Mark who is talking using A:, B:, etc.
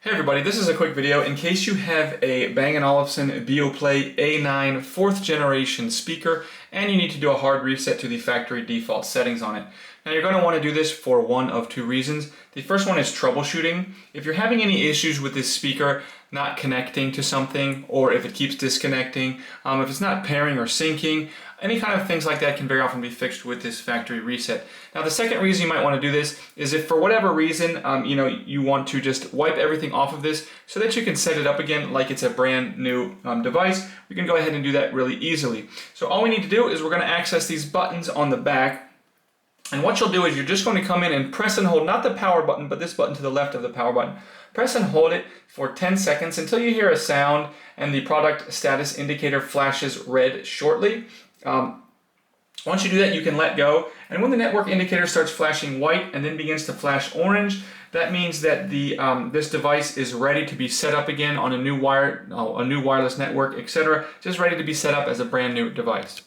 A: Hey everybody, this is a quick video in case you have a Bang & Olufsen BEOPLAY A9 4th generation speaker and you need to do a hard reset to the factory default settings on it. Now you're going to want to do this for one of two reasons. The first one is troubleshooting. If you're having any issues with this speaker not connecting to something, or if it keeps disconnecting, if it's not pairing or syncing, any kind of things like that can very often be fixed with this factory reset. Now the second reason you might want to do this is if for whatever reason you want to just wipe everything off of this so that you can set it up again like it's a brand new device. We can go ahead and do that really easily. So all we need to do is we're going to access these buttons on the back. And what you'll do is you're just going to come in and press and hold, not the power button, but this button to the left of the power button. Press and hold it for 10 seconds until you hear a sound and the product status indicator flashes red shortly. Once you do that, you can let go. And when the network indicator starts flashing white and then begins to flash orange, that means that this device is ready to be set up again on a new wireless network, etc. Just ready to be set up as a brand new device.